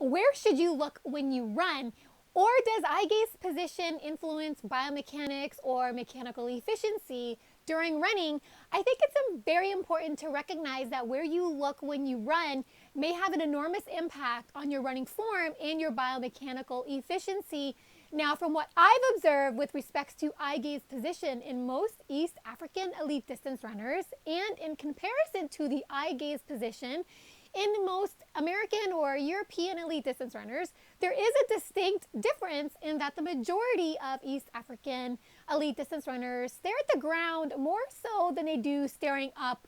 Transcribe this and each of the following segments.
where should you look when you run? Or does eye gaze position influence biomechanics or mechanical efficiency during running? I think it's very important to recognize that where you look when you run may have an enormous impact on your running form and your biomechanical efficiency. Now, from what I've observed with respects to eye gaze position in most East African elite distance runners, and in comparison to the eye gaze position in most American or European elite distance runners, there is a distinct difference in that the majority of East African elite distance runners stare at the ground more so than they do staring up,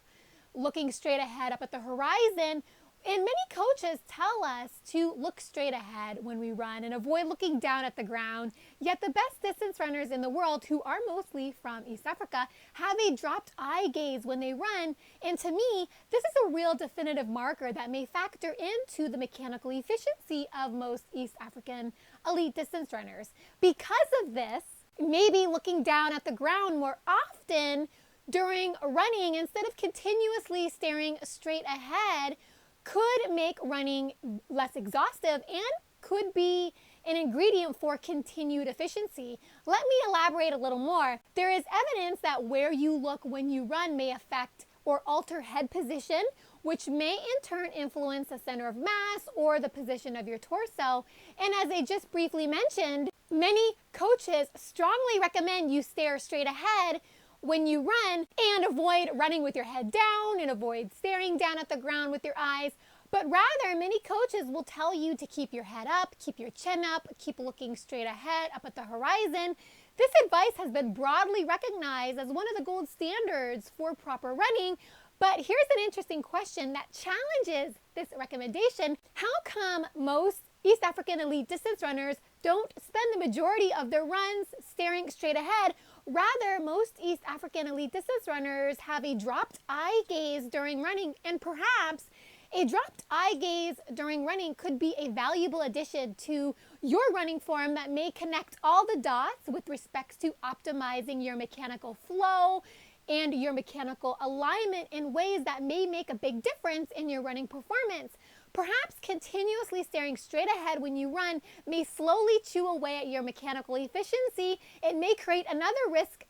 looking straight ahead up at the horizon. And many coaches tell us to look straight ahead when we run and avoid looking down at the ground. Yet the best distance runners in the world, who are mostly from East Africa, have a dropped eye gaze when they run. And to me, this is a real definitive marker that may factor into the mechanical efficiency of most East African elite distance runners. Because of this, maybe looking down at the ground more often during running instead of continuously staring straight ahead could make running less exhaustive and could be an ingredient for continued efficiency. Let me elaborate a little more. There is evidence that where you look when you run may affect or alter head position, which may in turn influence the center of mass or the position of your torso. And as I just briefly mentioned, many coaches strongly recommend you stare straight ahead when you run and avoid running with your head down and avoid staring down at the ground with your eyes. But rather, many coaches will tell you to keep your head up, keep your chin up, keep looking straight ahead up at the horizon. This advice has been broadly recognized as one of the gold standards for proper running. But here's an interesting question that challenges this recommendation. How come most East African elite distance runners don't spend the majority of their runs staring straight ahead? Rather, most East African elite distance runners have a dropped eye gaze during running, and perhaps a dropped eye gaze during running could be a valuable addition to your running form that may connect all the dots with respect to optimizing your mechanical flow and your mechanical alignment in ways that may make a big difference in your running performance. Perhaps continuously staring straight ahead when you run may slowly chew away at your mechanical efficiency. It may create another risk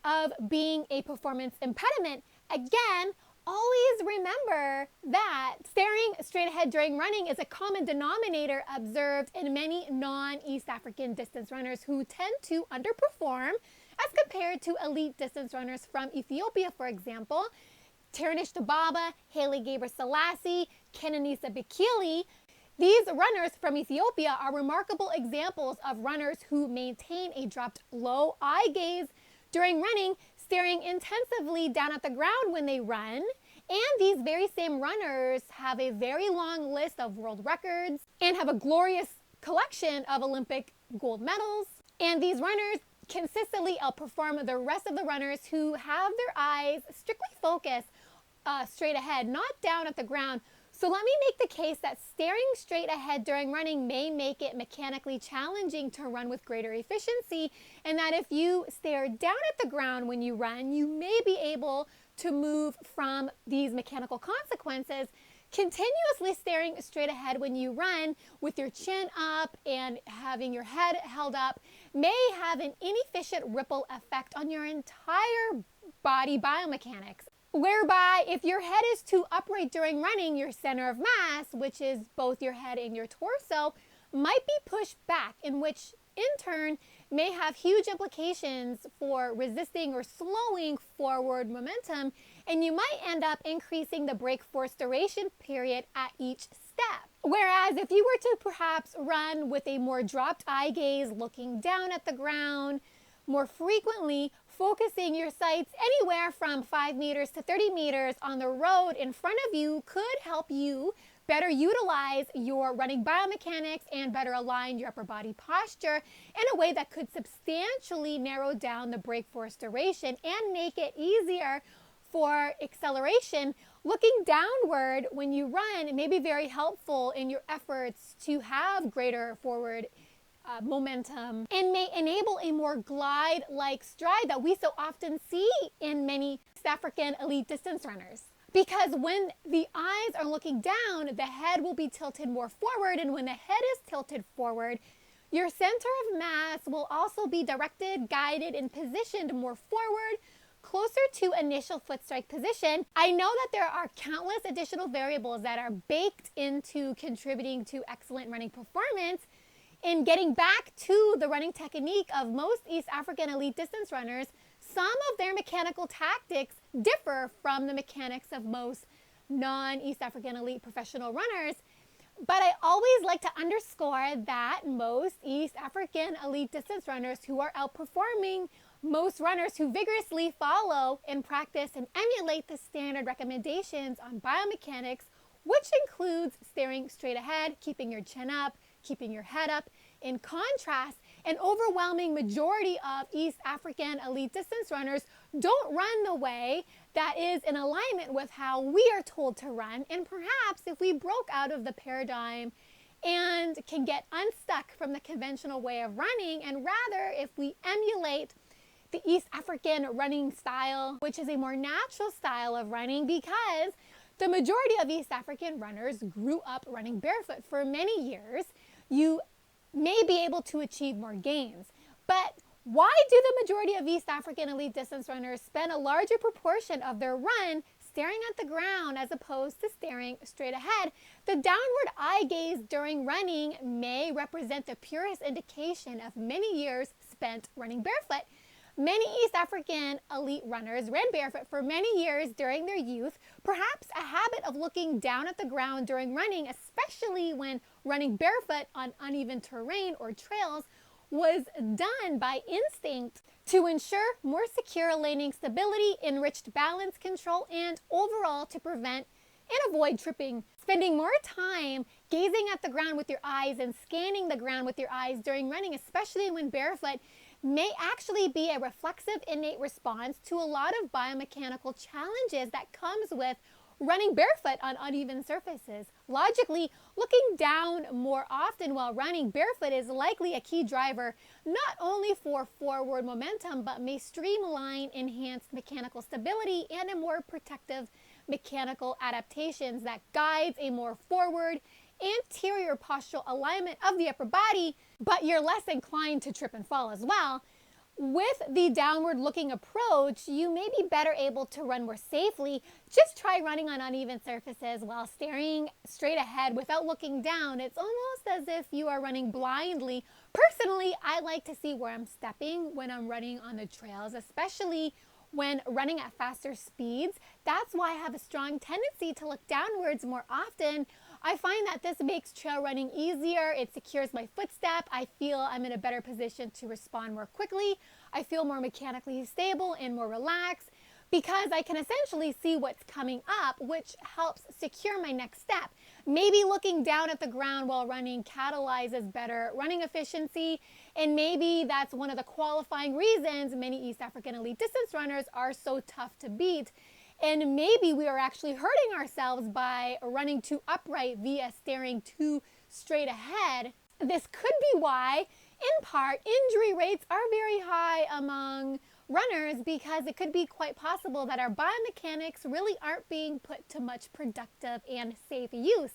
of being a performance impediment. Again, always remember that staring straight ahead during running is a common denominator observed in many non-East African distance runners who tend to underperform as compared to elite distance runners from Ethiopia, for example. Tirunesh Dibaba, Haile Gebrselassie, Kenenisa Bekele. These runners from Ethiopia are remarkable examples of runners who maintain a dropped low eye gaze during running, staring intensively down at the ground when they run. And these very same runners have a very long list of world records and have a glorious collection of Olympic gold medals. And these runners consistently outperform the rest of the runners who have their eyes strictly focused straight ahead, not down at the ground. So let me make the case that staring straight ahead during running may make it mechanically challenging to run with greater efficiency, and that if you stare down at the ground when you run, you may be able to move from these mechanical consequences. Continuously staring straight ahead when you run with your chin up and having your head held up may have an inefficient ripple effect on your entire body biomechanics, whereby if your head is too upright during running, your center of mass, which is both your head and your torso, might be pushed back, in which in turn may have huge implications for resisting or slowing forward momentum, and you might end up increasing the brake force duration period at each step. Whereas if you were to perhaps run with a more dropped eye gaze, looking down at the ground more frequently, focusing your sights anywhere from 5 meters to 30 meters on the road in front of you could help you better utilize your running biomechanics and better align your upper body posture in a way that could substantially narrow down the brake force duration and make it easier for acceleration. Looking downward when you run may be very helpful in your efforts to have greater forward momentum and may enable a more glide-like stride that we so often see in many South African elite distance runners. Because when the eyes are looking down, the head will be tilted more forward. And when the head is tilted forward, your center of mass will also be directed, guided, and positioned more forward, closer to initial foot strike position. I know that there are countless additional variables that are baked into contributing to excellent running performance. In getting back to the running technique of most East African elite distance runners, some of their mechanical tactics differ from the mechanics of most non-East African elite professional runners. But I always like to underscore that most East African elite distance runners who are outperforming most runners who vigorously follow and practice and emulate the standard recommendations on biomechanics, which includes staring straight ahead, keeping your chin up, keeping your head up. In contrast, an overwhelming majority of East African elite distance runners don't run the way that is in alignment with how we are told to run. And perhaps if we broke out of the paradigm and can get unstuck from the conventional way of running, and rather if we emulate the East African running style, which is a more natural style of running, because the majority of East African runners grew up running barefoot for many years, you may be able to achieve more gains. But why do the majority of East African elite distance runners spend a larger proportion of their run staring at the ground as opposed to staring straight ahead? The downward eye gaze during running may represent the purest indication of many years spent running barefoot. Many East African elite runners ran barefoot for many years during their youth. Perhaps a habit of looking down at the ground during running, especially when running barefoot on uneven terrain or trails, was done by instinct to ensure more secure laning stability, enriched balance control, and overall to prevent and avoid tripping. Spending more time gazing at the ground with your eyes and scanning the ground with your eyes during running, especially when barefoot, may actually be a reflexive innate response to a lot of biomechanical challenges that comes with running barefoot on uneven surfaces. Logically, looking down more often while running barefoot is likely a key driver not only for forward momentum, but may streamline enhanced mechanical stability and a more protective mechanical adaptations that guides a more forward anterior postural alignment of the upper body, but you're less inclined to trip and fall as well. With the downward looking approach, you may be better able to run more safely. Just try running on uneven surfaces while staring straight ahead without looking down. It's almost as if you are running blindly. Personally, I like to see where I'm stepping when I'm running on the trails, especially when running at faster speeds. That's why I have a strong tendency to look downwards more often. I find that this makes trail running easier. It secures my footstep. I feel I'm in a better position to respond more quickly. I feel more mechanically stable and more relaxed because I can essentially see what's coming up, which helps secure my next step. Maybe looking down at the ground while running catalyzes better running efficiency, and maybe that's one of the qualifying reasons many East African elite distance runners are so tough to beat. And maybe we are actually hurting ourselves by running too upright via staring too straight ahead. This could be why, in part, injury rates are very high among runners, because it could be quite possible that our biomechanics really aren't being put to much productive and safe use.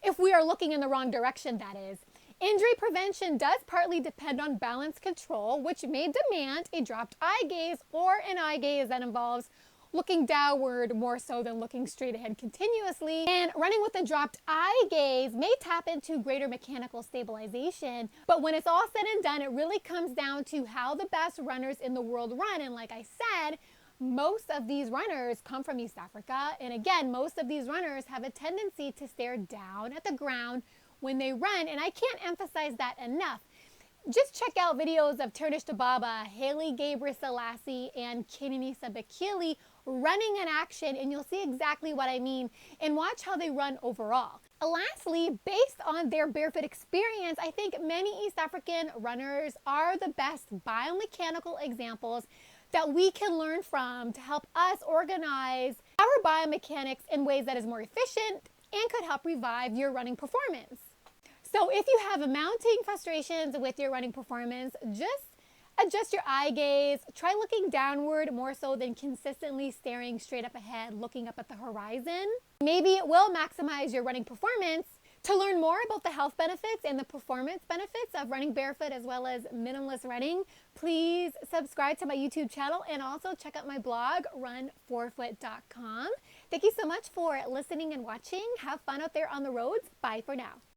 If we are looking in the wrong direction, that is. Injury prevention does partly depend on balance control, which may demand a dropped eye gaze or an eye gaze that involves looking downward more so than looking straight ahead continuously. And running with a dropped eye gaze may tap into greater mechanical stabilization. But when it's all said and done, it really comes down to how the best runners in the world run. And like I said, most of these runners come from East Africa. And again, most of these runners have a tendency to stare down at the ground when they run. And I can't emphasize that enough. Just check out videos of Tertish Dababa, Haile Gebrselassie, and Kenenisa Bekele running in action, and you'll see exactly what I mean, and watch how they run overall. Lastly, based on their barefoot experience, I think many East African runners are the best biomechanical examples that we can learn from to help us organize our biomechanics in ways that is more efficient and could help revive your running performance. So if you have mounting frustrations with your running performance, just Adjust your eye gaze. Try looking downward more so than consistently staring straight up ahead, looking up at the horizon. Maybe it will maximize your running performance. To learn more about the health benefits and the performance benefits of running barefoot as well as minimalist running, please subscribe to my YouTube channel and also check out my blog, run4foot.com. Thank you so much for listening and watching. Have fun out there on the roads. Bye for now.